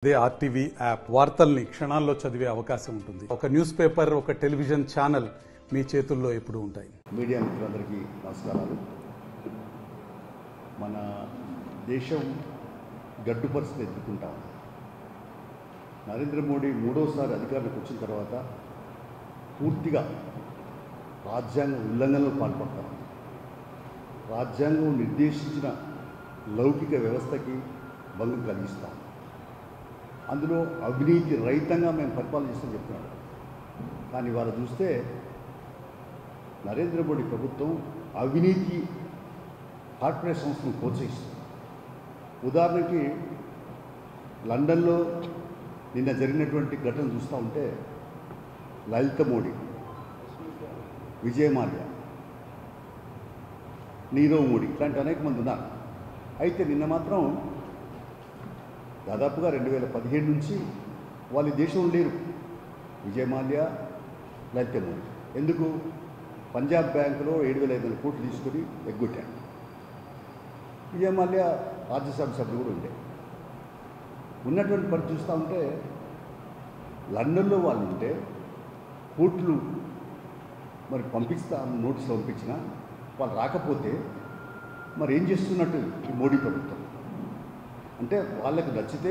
అదే RTV app వార్తల్ని క్షణాల్లో చదివే అవకాశం ఉంటుంది. ఒక న్యూస్ పేపర్, ఒక టెలివిజన్ ఛానల్ మీ చేతుల్లో ఎప్పుడూ ఉంటాయి. మీడియా మిత్రులందరికీ నమస్కారాలు. మన దేశం గడ్డు పరిస్థితి ఎదుర్కొంటాం. నరేంద్ర మోడీ మూడోసారి అధికారంలోకి వచ్చిన తర్వాత పూర్తిగా రాజ్యాంగ ఉల్లంఘనలు పాల్పడతాం. రాజ్యాంగం నిర్దేశించిన లౌకిక వ్యవస్థకి భంగం కలిగిస్తాం. అందులో అవినీతి రహితంగా మేము పరిపాలన చేస్తామని చెప్తున్నాడు. కానీ వాళ్ళు చూస్తే నరేంద్ర మోడీ ప్రభుత్వం అవినీతి కార్పొరేట్ సంస్థను ప్రోత్సహిస్తుంది. ఉదాహరణకి లండన్లో నిన్న జరిగినటువంటి ఘటన చూస్తూ ఉంటే లలిత మోడీ, విజయ్ మాల్యా, నీరవ్ మోడీ ఇట్లాంటి అనేక మంది ఉన్నారు. అయితే నిన్న మాత్రం దాదాపుగా 2017 నుంచి వాళ్ళు దేశంలో లేరు. విజయ్ మాల్యా, లలిత మోడీ ఎందుకు? పంజాబ్ బ్యాంకులో 7,500 కోట్లు తీసుకొని ఎగ్గొట్టాడు. విజయ్ మాల్యా రాజ్యసభ సభ్యులు కూడా ఉండే. ఉన్నటువంటి పని చూస్తూ ఉంటే లండన్లో వాళ్ళు ఉంటే కోట్లు మరి నోటీసులు పంపించినా వాళ్ళు రాకపోతే మరి ఏం చేస్తున్నట్టు ఈ మోడీ ప్రభుత్వం అంటే వాళ్ళకి నచ్చితే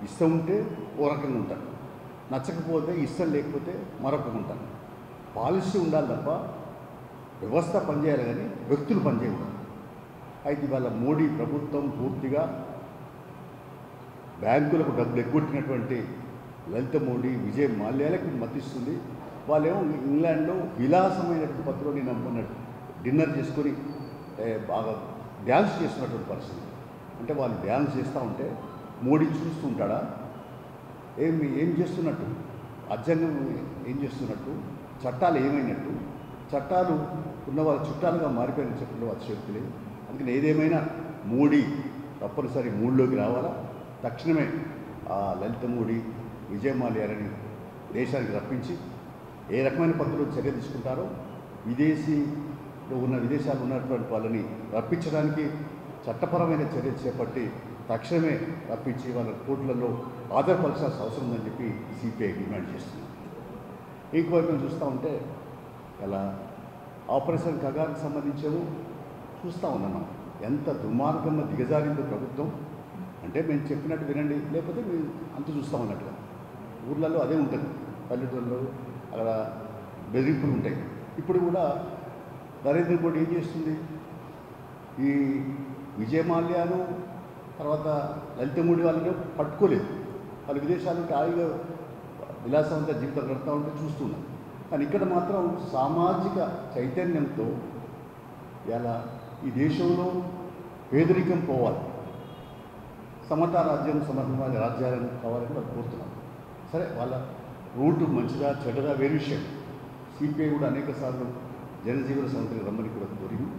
ఇష్టం ఉంటే ఓ రకంగా ఉంటారు, నచ్చకపోతే ఇష్టం లేకపోతే మరొకగా ఉంటారు. పాలసీ ఉండాలి తప్ప వ్యవస్థ పనిచేయాలి, కానీ వ్యక్తులు పనిచేయకూడదు. అయితే ఇవాళ మోడీ ప్రభుత్వం పూర్తిగా బ్యాంకులకు డబ్బులు ఎగ్గొట్టినటువంటి లలిత మోడీ, విజయ్ మాల్యాలకు మతిస్తుంది. వాళ్ళేమో ఇంగ్లాండ్లో విలాసమైనటువంటి పత్రులు నిన్న డిన్నర్ చేసుకొని బాగా డ్యాన్స్ చేస్తున్నటువంటి పరిస్థితి. అంటే వాళ్ళు డ్యాన్స్ చేస్తూ ఉంటే మోడీ చూస్తూ ఉంటాడా? ఏం చేస్తున్నట్టు? రాజ్యాంగం ఏం చేస్తున్నట్టు? చట్టాలు ఏమైనట్టు? చట్టాలు ఉన్న వాళ్ళ చుట్టాలుగా మారిపోయిన చెప్పడంలో అతిశక్తి లేదు. అందుకని ఏదేమైనా మోడీ తప్పనిసరి మూడ్లోకి రావాలా. తక్షణమే ఆ లలిత మోడీ, విజయ్ మాల్యాని దేశానికి రప్పించి ఏ రకమైన పద్ధతిలో చర్య తీసుకుంటారో విదేశాలు ఉన్నటువంటి వాళ్ళని రప్పించడానికి చట్టపరమైన చర్య చేపట్టి తక్షణమే రప్పించి వాళ్ళ కోర్టులలో ఆధారపరచాల్సిన అవసరం ఉందని చెప్పి సిపిఐ డిమాండ్ చేస్తుంది. ఇంకోవైపు చూస్తూ ఉంటే ఇలా ఆపరేషన్ కగార్కి సంబంధించేమో చూస్తూ ఉన్నాం. ఎంత దుర్మార్గంగా దిగజారిందో ప్రభుత్వం. అంటే మేము చెప్పినట్టు వినండి, లేకపోతే మేము అంత చూస్తూ ఉన్నట్టుగా. ఊర్లలో అదే ఉంటుంది, పల్లెటూళ్ళలో అక్కడ బెదిరింపులు ఉంటాయి. ఇప్పుడు కూడా నరేంద్ర మోడీ ఏం చేస్తుంది? ఈ విజయ్ మాల్యాను తర్వాత లలిత మోడీ వాళ్ళని పట్టుకోలేదు. వాళ్ళు విదేశాలు హాయిగా విలాసవంత జీవితం గడుతూ ఉంటే చూస్తున్నాం. కానీ ఇక్కడ మాత్రం సామాజిక చైతన్యంతో ఇలా ఈ దేశంలో పేదరికం పోవాలి, సమతా రాజ్యం, సమర్థమైన రాజ్యాలను కావాలని వాళ్ళు కోరుతున్నారు. సరే, వాళ్ళ రూటు మంచిదా చెడ్డదా వేరే విషయం. సిపిఐ కూడా అనేక సార్లు జనజీవన సమితిని రమ్మని కూడా కోరింది.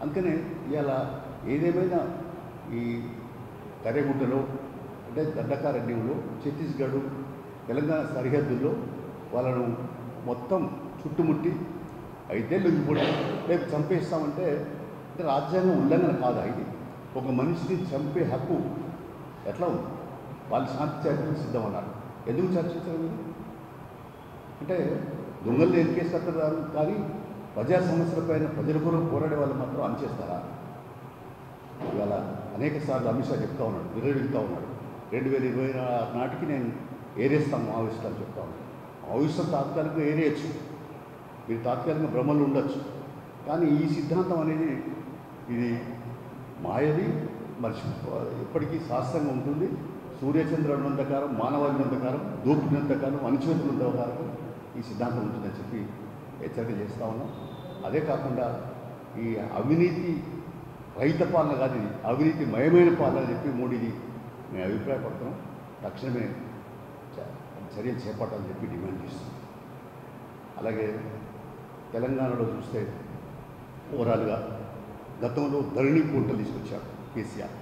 అందుకనే ఇవాళ ఏదేమైనా ఈ కర్రెగుట్టలో అంటే దండకారణ్యంలో ఛత్తీస్గఢ్ తెలంగాణ సరిహద్దుల్లో వాళ్ళను మొత్తం చుట్టుముట్టి 5 ఏళ్ళు ఇంకోటి రేపు చంపేస్తామంటే అంటే రాజ్యాంగం ఉల్లంఘన కాదా? ఇది ఒక మనిషిని చంపే హక్కు ఎట్లా ఉంది? వాళ్ళు శాంతి చర్చలకు సిద్ధమన్నారు. ఎందుకు చర్చించలేదు? అంటే దొంగలు ఎన్నికేస్తారు కానీ ప్రజా సమస్యలపైన ప్రజల కొరకు పోరాడే వాళ్ళు మాత్రం అనిచేస్తారా? ఇవాళ అనేక సార్లు అమిత్ షా చెప్తా ఉన్నాడు, విరవిగుతూ ఉన్నాడు. 2024 నాటికి నేను ఏరేస్తాను మావోయిస్టులు చెప్తా ఉన్నాడు. మావోయిస్టులు తాత్కాలికంగా ఏరేయచ్చు, మీరు తాత్కాలికంగా భ్రమలు ఉండొచ్చు. కానీ ఈ సిద్ధాంతం అనేది ఇది మాయది, ఎప్పటికీ శాస్త్రంగా ఉంటుంది. సూర్యచంద్ర ఉన్నంతకాలం, మానవాళి ఉన్నంతకాలం, దూకున్నంతకాలం, అణచివేతున్నంతకాలం ఈ సిద్ధాంతం ఉంటుందని చెప్పి హెచ్చరిక చేస్తూ ఉన్నాం. అదే కాకుండా ఈ అవినీతి రహిత పాలన కాదు, ఇది అవినీతి మయమైన పాలన అని చెప్పి మోడీది మేము అభిప్రాయపడుతున్నాం. తక్షణమే చర్యలు చేపట్టాలని చెప్పి డిమాండ్ చేస్తున్నాం. అలాగే తెలంగాణలో చూస్తే ఓవరాల్గా గతంలో ధరణి పోర్టల్ తీసుకొచ్చాడు కేసీఆర్.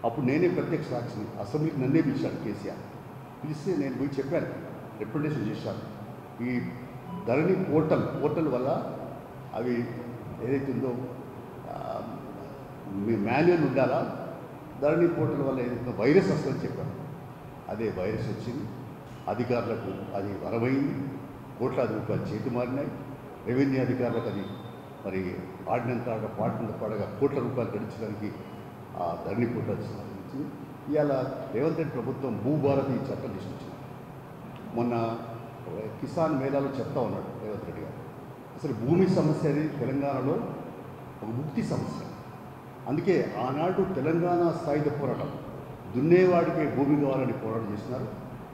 అప్పుడు నేనే ప్రత్యక్ష సాక్షిని, అసెంబ్లీకి నన్నే పిలిచాడు కేసీఆర్. పిలిస్తే నేను పోయి చెప్పాను, రిప్రజెంటేషన్ చేశాను. ఈ ధరణి పోర్టల్ వల్ల అవి ఏదైతుందో మీ మాన్యువల్ ఉండాలా, ధరణి పోర్టల్ వల్ల ఏదైతే వైరస్ వస్తుందని చెప్పాను. అదే వైరస్ వచ్చింది. అధికారులకు అది వరమైంది. కోట్లాది రూపాయలు చేతి మారినాయి. రెవెన్యూ అధికారులకు అది మరి పాడినంత పాడగా కోట్ల రూపాయలు గడించడానికి ఆ ధరణి కోట్లాది సాధించింది. ఇవాళ రేవంత్ రెడ్డి ప్రభుత్వం భూభారతి చట్టం తీసుకొచ్చింది. మొన్న కిసాన్ మేళాలో చెప్తా ఉన్నాడు రేవంత్ రెడ్డి గారు. అసలు భూమి సమస్య అనేది తెలంగాణలో ఒక ముక్తి సమస్య. అందుకే ఆనాడు తెలంగాణ స్థాయిలో పోరాటం, దున్నేవాడికే భూమి కావాలని పోరాటం చేస్తున్నారు.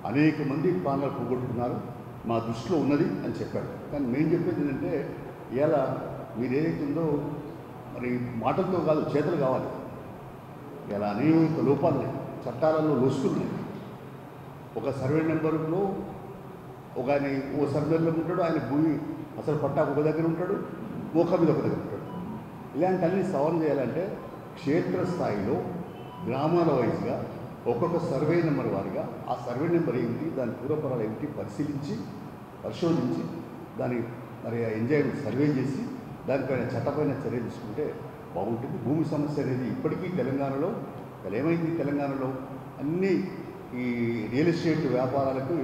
అనేక మంది ప్రాణాలు పోగొట్టుకున్నారు. మా దృష్టిలో ఉన్నది అని చెప్పాడు. కానీ మేము చెప్పేది ఏంటంటే ఇవాళ మీరు ఏదైతే ఉందో మరి మాటలతో కాదు, చేతులు కావాలి. ఇలా అనేక లోపాలు ఉన్నాయి, చట్టాలలో లొసుకున్నాయి. ఒక సర్వే నెంబర్లో ఒక ఆయన ఓ సర్వేలో ఉంటాడు, ఆయన భూమి అసలు పట్టా ఒక దగ్గర ఉంటాడు, మోక మీద ఒక దగ్గర ఉంటాడు. ఇలాంటి అన్ని సవరణ చేయాలంటే క్షేత్రస్థాయిలో గ్రామాల వైజ్గా ఒక్కొక్క సర్వే నెంబర్ వారిగా ఆ సర్వే నెంబర్ ఏమిటి, దాని పూర్వపరాలు ఏమిటి పరిశోధించి దాని మరి ఎంజాయ్మెంట్ సర్వే చేసి దానిపైన చట్టపైన చర్యలు తీసుకుంటే బాగుంటుంది. భూమి సమస్య అనేది ఇప్పటికీ తెలంగాణలో ఏమైంది, తెలంగాణలో అన్ని ఈ రియల్ ఎస్టేట్ వ్యాపారాలకు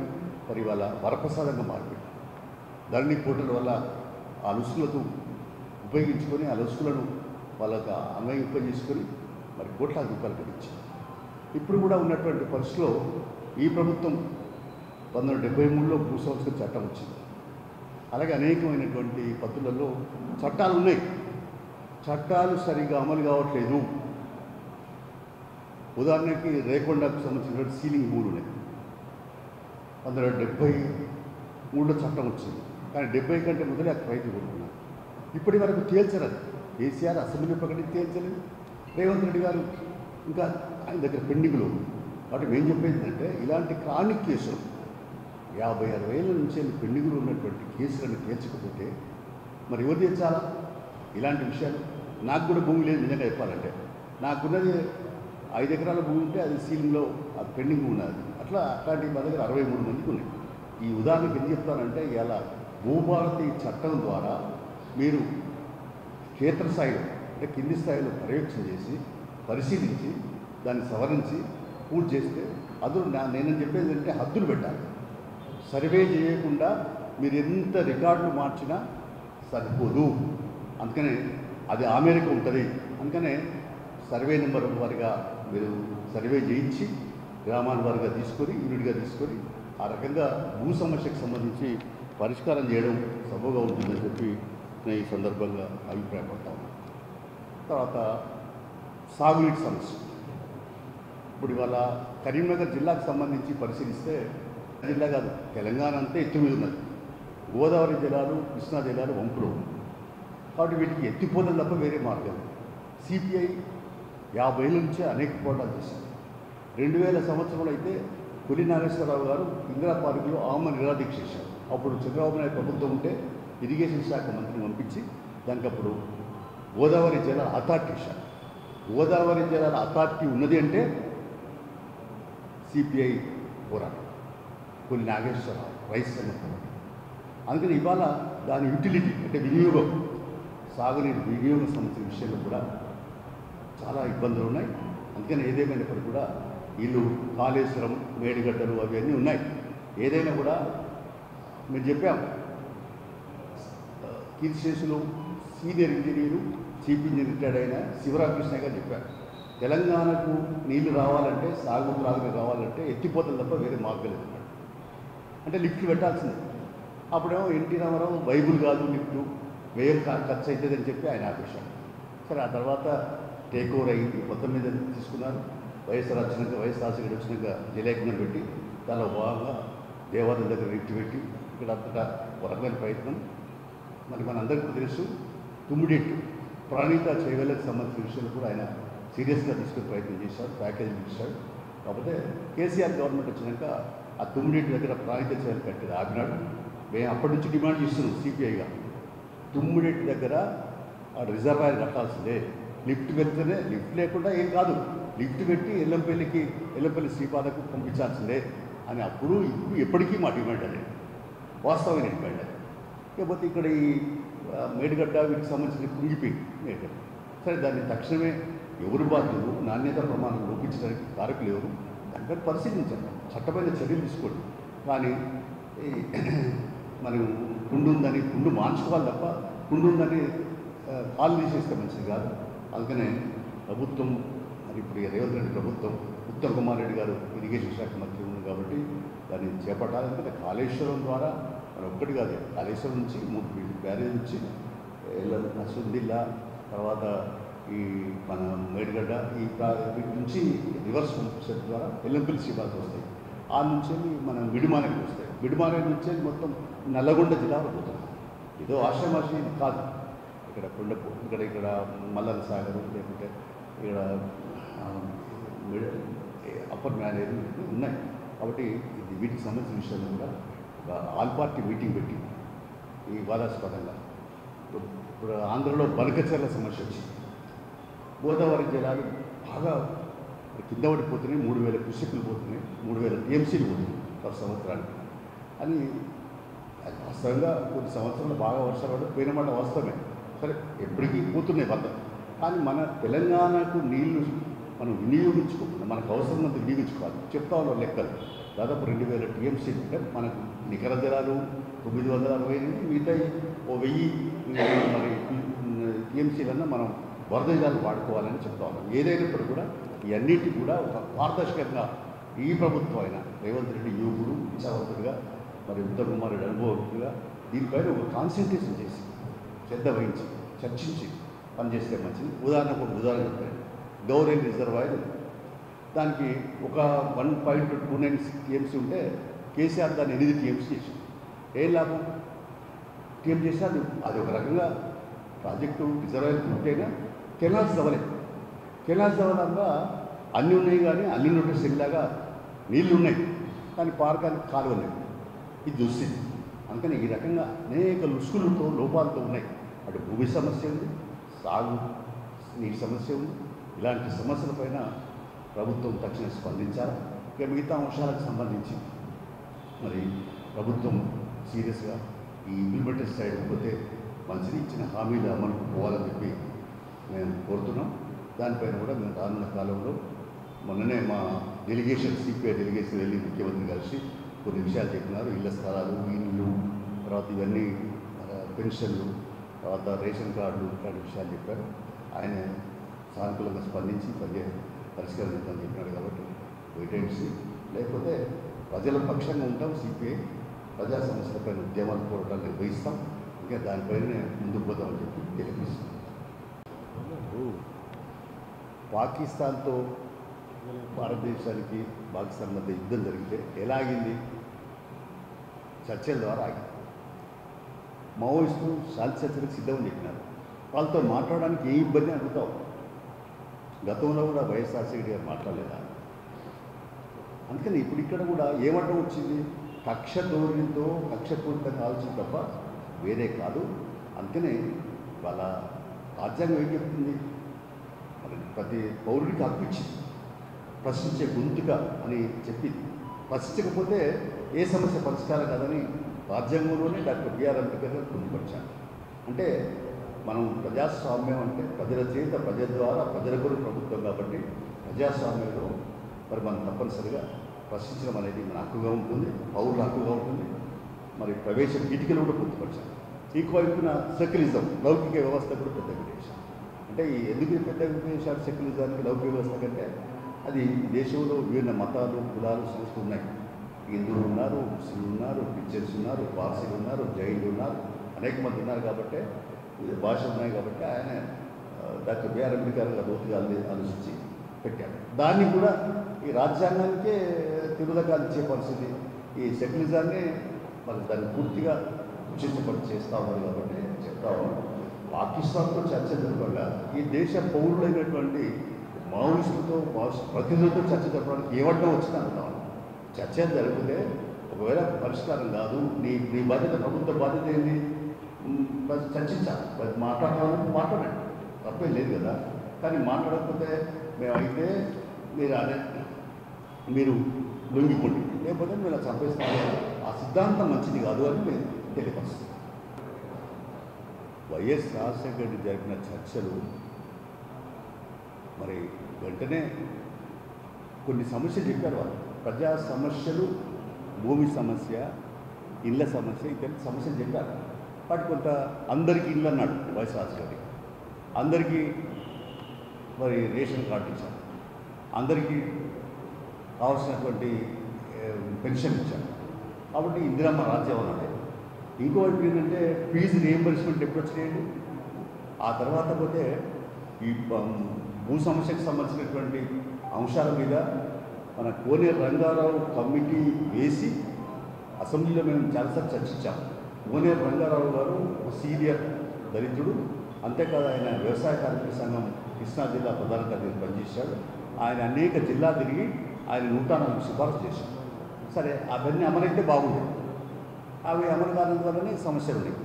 మరి వాళ్ళ వరప్రసాదంగా మారిపోయింది. ధరణి పోర్టల్ వల్ల ఆ లుసుకులతో ఉపయోగించుకొని ఆ లుసుకులను వాళ్ళకు అన్వయింపజేసుకొని మరి కోట్లాది రూపాయలు గడించారు. ఇప్పుడు కూడా ఉన్నటువంటి పరిస్థితిలో ఈ ప్రభుత్వం 1973లో భూ సంస్కరణ చట్టం వచ్చింది. అలాగే అనేకమైనటువంటి పద్ధతులలో చట్టాలు ఉన్నాయి, చట్టాలు సరిగ్గా అమలు కావట్లేదు. ఉదాహరణకి రేకొండకు సంబంధించినటువంటి సీలింగ్ భూములు ఉన్నాయి. 1973లో చట్టం వచ్చింది, కానీ 70 కంటే మొదలే అక్కడ రైతులు కొనుక్కున్నారు. ఇప్పటి వరకు తేల్చలేదు. కేసీఆర్ అసెంబ్లీ ప్రకటించి తేల్చలేదు. రేవంత్ రెడ్డి గారు ఇంకా ఆయన దగ్గర పెండింగ్లో. కాబట్టి మేము చెప్పేది ఏంటంటే ఇలాంటి క్రానిక్ కేసులు 50-60 ఏళ్ళ నుంచి పెండింగ్లో ఉన్నటువంటి కేసులను తేల్చకపోతే మరి ఎవరు తీర్చాలా ఇలాంటి విషయాలు? నాకు కూడా భూమి లేదు నిజంగా చెప్పాలంటే. నాకున్నది 5 ఎకరాల భూమి ఉంటే అది సీలింగ్లో అది పెండింగ్ ఉన్నది. అట్లాంటి మా దగ్గర 63 మందికి ఉన్నాయి. ఈ ఉదాహరణకు ఏం చెప్తానంటే ఇలా భూభారతి చట్టం ద్వారా మీరు క్షేత్రస్థాయిలో అంటే కింది స్థాయిలో పర్యవేక్షణ చేసి పరిశీలించి దాన్ని సవరించి పూర్తి చేస్తే నేనని చెప్పేది అంటే హద్దులు పెట్టాలి. సర్వే చేయకుండా మీరు ఎంత రికార్డులు మార్చినా సరిపోదు. అందుకనే అది ఆ మేరకు ఉంటుంది. అందుకనే సర్వే నెంబర్ వారిగా మీరు సర్వే చేయించి గ్రామాల వారిగా తీసుకొని యూనిట్గా తీసుకొని ఆ రకంగా భూ సమస్యకు సంబంధించి పరిష్కారం చేయడం సబబుగా ఉంటుందని చెప్పి నేను ఈ సందర్భంగా అభిప్రాయపడతాను. తర్వాత సాగునీటి సమస్య. ఇప్పుడు ఇవాళ కరీంనగర్ జిల్లాకు సంబంధించి పరిశీలిస్తే జిల్లా కాదు తెలంగాణ అంతా ఎత్తు మీద ఉన్నది. గోదావరి జలాలు, కృష్ణా జలాలు వంపులు. కాబట్టి వీటికి ఎత్తిపోతలు తప్ప వేరే మార్గం. సిపిఐ 50 ఏళ్ళ నుంచే అనేక పోరాటాలు చేశారు. 2000 సంవత్సరంలో అయితే కొల్లి నాగేశ్వరరావు గారు ఇందిరా పార్కులో ఆమె నిరాదీక్ష చేశారు. అప్పుడు చంద్రబాబు నాయుడు ప్రభుత్వం ఉంటే ఇరిగేషన్ శాఖ మంత్రిని పంపించి దానికి అప్పుడు గోదావరి జలాల అథారిటీ ఇచ్చారు. గోదావరి జలాల అథారిటీ ఉన్నది అంటే సిపిఐ పోరాటం, కొల్లి నాగేశ్వరరావు రైస్ పోరాటం. అందుకని ఇవాళ దాని యూటిలిటీ అంటే వినియోగం, సాగునీటి వినియోగం సంబంధించిన విషయంలో కూడా చాలా ఇబ్బందులు ఉన్నాయి. అందుకని ఏదేమైనప్పటికీ కూడా వీళ్ళు కాళేశ్వరం, మేడిగడ్డలు అవన్నీ ఉన్నాయి. ఏదైనా కూడా మేము చెప్పాము, కీర్తిశేషులు senior engineer chief engineer retired అయిన శివరామకృష్ణ గారు చెప్పారు, తెలంగాణకు నీళ్లు రావాలంటే సాగు త్రాగులు రావాలంటే ఎత్తిపోతలు తప్ప వేరే మార్గం లేదు. అంటే లిఫ్ట్లు పెట్టాల్సిందే. అప్పుడేమో ఎన్టీ రామారావు బైబుల్ కాదు లిఫ్టు వ్యయం ఖర్చు అవుతుందని చెప్పి ఆయన ఆపేశాడు. సరే ఆ తర్వాత టేక్ ఓవర్ అయ్యింది, మొత్తం మీద తీసుకున్నారు. వైఎస్ఆర్ రాజశేఖర్ వచ్చినాక జలేఖనం పెట్టి దానిలో భాగంగా దేవాలయం దగ్గర లిఫ్ట్ పెట్టి ఇక్కడ అంతటా ఒక రకమైన ప్రయత్నం. మరి మనందరికీ తెలుసు తుమ్మిడెట్టు ప్రాణిత చేయవలకు సంబంధించిన విషయాలు కూడా ఆయన సీరియస్గా తీసుకునే ప్రయత్నం చేశాడు, ప్యాకేజీలు ఇచ్చాడు. కాకపోతే కేసీఆర్ గవర్నమెంట్ వచ్చినాక ఆ తుమ్మిడెట్టు దగ్గర ప్రాణిత చేయలు కట్టేది ఆపినాడు. మేము అప్పటి నుంచి డిమాండ్ చేస్తున్నాం సిపిఐగా, తుమ్మిడెట్టు దగ్గర ఆ రిజర్వాయర్ కట్టాల్సిందే. లిఫ్ట్ పెడితేనే, లిఫ్ట్ లేకుండా ఏం కాదు, లిఫ్ట్ పెట్టి ఎల్లంపల్లి శ్రీపాదకు పంపించాల్సిందే అని అప్పుడు ఇప్పుడు ఎప్పటికీ మా డిమాండ్ అనేది వాస్తవమైన డిమాండ్ అది. లేకపోతే ఇక్కడ ఈ మేడిగడ్డ వీటికి సంబంధించిన కుంగిపోయింది మేడిగడ్డ. సరే దాన్ని తక్షణమే ఎవరు బాధ్యులు, నాణ్యత ప్రమాణం లోపించడానికి కారకులు ఎవరు, దానిపై పరిశీలించండి. చట్టమైన చర్యలు తీసుకోండి. కానీ మనం కుండు ఉందని కుండు మార్చుకోవాలి తప్ప కుండు ఉందని కాలు తీసేస్తే మంచిది కాదు. అందుకనే ప్రభుత్వం మరి ఇప్పుడు రేవంత్ రెడ్డి ప్రభుత్వం ఉత్తమ్ కుమార్ రెడ్డి గారు ఇరిగేషన్ శాఖ మంత్రి ఉన్నారు కాబట్టి దాన్ని చేపట్టాలంటే కాళేశ్వరం ద్వారా మరి ఒక్కటి కాదు, కాళేశ్వరం నుంచి 3 బ్యారేజ్ నుంచి నసుందిల్లా తర్వాత ఈ మన మేడిగడ్డ వీటి నుంచి రివర్స్ పంప్ ద్వారా ఎల్లంపల్లి శ్రీపాదం వస్తాయి. ఆ నుంచి మనం విడిమానకి వస్తాయి. విడిమాన నుంచి మొత్తం నల్లగొండ జిల్లాలో పోతుంది. ఏదో ఆశ్రమాషి కాదు. ఇక్కడ కొండపు ఇక్కడ మల్లన్న సాగర్ లేకుంటే ఇక్కడ అప్పర్ మ్యారేజ్ ఉన్నాయి. కాబట్టి వీటికి సంబంధించిన విషయాల్లో కూడా ఆల్ పార్టీ మీటింగ్ పెట్టి ఈ వివాదాస్పదంగా ఇప్పుడు ఆంధ్రలో బనకచర్ల సమస్య వచ్చింది. గోదావరి జలాలు బాగా కింద పడిపోతున్నాయి. 3000 క్యూసెక్కులు పోతున్నాయి, 3000 టీఎంసీలు పోతున్నాయి ప్రతి సంవత్సరానికి అని. వాస్తవంగా కొన్ని సంవత్సరాలు బాగా వర్షాలు పడి పోయిన మాట వాస్తవమే. సరే ఎప్పటికీ పోతున్నాయి వద్ద. కానీ మన తెలంగాణకు నీళ్లు మనం వినియోగించుకోకుండా మనకు అవసరమైనంత వినియోగించుకోవాలి. చెప్తా ఉన్నాం లెక్కలు. దాదాపు 2000 టీఎంసీలు అంటే మనకు నికర జలాలు 960 మిగతా 1000 మరి టీఎంసీలన్నా మనం వరద జలాలు వాడుకోవాలని చెప్తా ఉన్నాం. ఏదైనప్పుడు కూడా ఇవన్నిటి కూడా ఒక పారదర్శకంగా ఈ ప్రభుత్వం అయినా రేవంత్ రెడ్డి యువకుడు విచారవంతుడిగా మరి ఉత్తమ్ కుమార్ రెడ్డి అనుభవకుడిగా దీనిపైన ఒక కాన్సన్ట్రేషన్ చేసి శ్రద్ధ వహించి చర్చించి పనిచేస్తే మంచిది. ఉదాహరణకు చెప్తాను. గౌరెల్ రిజర్వాయర్ దానికి ఒక 1.29 టీఎంసీ ఉంటే కేసీఆర్ దాన్ని 8 టీఎంసీ చేసింది. ఏం లాభం? టీఎం చేస్తే అది ఒక రకంగా ప్రాజెక్టు రిజర్వాయర్ పూర్తయినా కెనాల్స్ దవ్వలేదు. కెనాల్స్ దవ్వడంగా అన్నీ ఉన్నాయి కానీ అన్ని నోటీస్ ఇలాగా నీళ్లు ఉన్నాయి కానీ పారకానికి కాలువ లేదు. ఇది దుస్థితి. అందుకని ఈ రకంగా అనేక లుసుకులతో లోపాలతో ఉన్నాయి. అటు భూమి సమస్య ఉంది, సాగు నీటి సమస్య ఉంది. ఇలాంటి సమస్యలపైన ప్రభుత్వం తక్షణం స్పందించాలి. ఇక మిగతా అంశాలకు సంబంధించి మరి ప్రభుత్వం సీరియస్గా ఈ ఇంప్లిమెంటేషన్ సైడ్ పోతే మంచిది. ఇచ్చిన హామీలు అమలుకు పోవాలని చెప్పి మేము కోరుతున్నాం. దానిపైన కూడా మేము రానున్న కాలంలో మొన్ననే మా డెలిగేషన్ సిపిఐ డెలిగేషన్ వెళ్ళి ముఖ్యమంత్రి కలిసి కొన్ని విషయాలు చెప్పినారు. ఇళ్ల స్థలాలు, ఇళ్ళు, తర్వాత ఇవన్నీ పెన్షన్లు, తర్వాత రేషన్ కార్డులు ఇట్లాంటి విషయాలు చెప్పారు. ఆయన సానుకూలంగా స్పందించి పరిష్కరించాలని చెప్పినాడు. కాబట్టి వెయిటెన్సీ లేకపోతే ప్రజల పక్షంగా ఉంటాం. సిపిఐ ప్రజా సమస్యలపైన ఉద్యమాలు పోరాటాలు నిర్వహిస్తాం. ఇంకా దానిపైనే ముందుకు పోతామని చెప్పి తెలియజేస్తాం. పాకిస్తాన్తో భారతదేశానికి పాకిస్తాన్ మధ్య యుద్ధం జరిగితే ఎలా ఆగింది? చర్చల ద్వారా ఆగింది. మావోయిస్టులు శాంతి చర్చలకు సిద్ధమని చెప్పినారు. వాళ్ళతో మాట్లాడడానికి ఏ ఇబ్బంది అడుగుతావు. గతంలో కూడా వైఎస్ఆర్సీపీ గారు మాట్లాడలేదా? అందుకని ఇప్పుడు ఇక్కడ కూడా ఏమంటం వచ్చింది? కక్ష ధోరణితో కక్షపూరితంగా ఆలోచన తప్ప వేరే కాదు. అందుకనే వాళ్ళ రాజ్యాంగం ఏం చెప్తుంది? ప్రతి పౌరుడికి హక్కు ఇచ్చింది, ప్రశ్నించే గొంతుక అని చెప్పింది. ప్రశ్నించకపోతే ఏ సమస్య పరిష్కారం కాదని రాజ్యాంగంలోనే డాక్టర్ బిఆర్ అంబేద్కర్ గారు పొందుపరిచారు. అంటే మనం ప్రజాస్వామ్యం అంటే ప్రజల చేత, ప్రజల ద్వారా, ప్రజల కొరకు ప్రభుత్వం కాబట్టి ప్రజాస్వామ్యంలో మరి మనం తప్పనిసరిగా ప్రశ్నించడం అనేది మన హక్కుగా ఉంటుంది, పౌరుల హక్కుగా ఉంటుంది. మరి ప్రవేశ గీటికలు కూడా పొందుపరిచారు. ఇంకోవైపున సెక్యులిజం, లౌకిక వ్యవస్థ కూడా పెద్ద విదేశం. అంటే ఎందుకు పెద్ద విదేశాలు సెక్యులిజానికి లౌకిక వ్యవస్థ కంటే అది దేశంలో విభిన్న మతాలు, కులాలు, సంస్థలు ఉన్నాయి. హిందువులు ఉన్నారు, ముస్లింలు ఉన్నారు, క్రిస్టియన్స్ ఉన్నారు, పార్సీలు ఉన్నారు, జైన్లు ఉన్నారు, అనేక మంది ఉన్నారు. కాబట్టి భాషలు ఉన్నాయి. కాబట్టి ఆయన డాక్టర్ బిఆర్ అంబేద్కర్ గారు లోతుగా ఆలోచించి పెట్టాడు. దాన్ని కూడా ఈ రాజ్యాంగానికే తిరుగుదకాలు ఇచ్చే పరిస్థితి. ఈ సెక్యులిజాన్ని మరి దాన్ని పూర్తిగా ఉచితపడి చేస్తూ ఉన్నారు. కాబట్టి చెప్తా ఉన్నాం, పాకిస్తాన్తో చర్చ జరపగా ఈ దేశ పౌరులైనటువంటి మావోయిస్టులతో ప్రతినిధులతో చర్చ జరపడానికి ఏమడ్డం వచ్చింది అనుకున్నాను. చర్చ జరిగితే ఒకవేళ పరిష్కారం కాదు, నీ బాధ్యత, ప్రభుత్వ బాధ్యత ఏంటి? చర్చించాలి, మాట్లాడాలని మాట్లాడండి, తప్పేం లేదు కదా. కానీ మాట్లాడకపోతే మేమైతే మీరు లొంగిపోండి, లేకపోతే మీరు చంపేస్తాము. ఆ సిద్ధాంతం మంచిది కాదు అని మేము తెలియపరుస్తాం. వైఎస్ రాజశేఖర రెడ్డి జరిపిన చర్చలు మరి వెంటనే కొన్ని సమస్యలు చెప్పారు వాళ్ళు. ప్రజా సమస్యలు, భూమి సమస్య, ఇళ్ళ సమస్య, ఇతర సమస్యలు చెప్పారు. బట్ కొంత అందరికీ ఇల్లు అన్నాడు వైఎస్ఆర్ గారి, అందరికీ మరి రేషన్ కార్డు ఇచ్చారు, అందరికీ కావాల్సినటువంటి పెన్షన్ ఇచ్చారు. కాబట్టి ఇందిరమ్మ రాజ్యం అన్నాడు. ఇంకోటి ఏంటంటే ఫీజు రియంబర్స్మెంట్ ఎప్పుడు వచ్చినాయండి. ఆ తర్వాత పోతే ఈ భూ సమస్యకు సంబంధించినటువంటి అంశాల మీద మన కోనేరు రంగారావు కమిటీ వేసి అసెంబ్లీలో మేము చాలాసార్లు చర్చించాము. కోనేరు రంగారావు గారు సీనియర్ దళితుడు, అంతేకాదు ఆయన వ్యవసాయ కార్మిక సంఘం కృష్ణా జిల్లా ప్రధాన కార్యదర్శి పనిచేశాడు. ఆయన అనేక జిల్లా తిరిగి ఆయన 104 సిఫారసు చేశారు. సరే, అవన్నీ అమలైతే బాగుండేది. అవి అమలు కానందువల్లనే సమస్యలు ఉన్నాయి.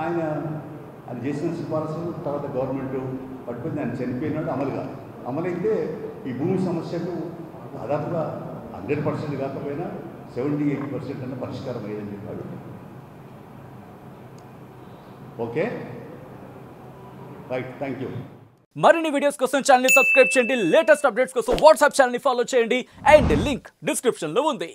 ఆయన చేసిన సిఫారసులు తర్వాత గవర్నమెంట్ పట్టుకుని ఆయన చనిపోయినాడు, అమలు కాదు. అమలైతే ఈ భూమి సమస్యలు దాదాపుగా 100% కాకపోయినా 70-80% అన్న పరిష్కారం అయ్యేదని చెప్పాడు. Okay, right, thank you. మరిన్ని వీడియోస్ కోసం ఛానల్ ని సబ్స్క్రైబ్ చేయండి. లేటెస్ట్ అప్డేట్స్ కోసం వాట్సాప్ ఛానల్ ని ఫాలో చేయండి. అండ్ లింక్ డిస్క్రిప్షన్ లో ఉంది.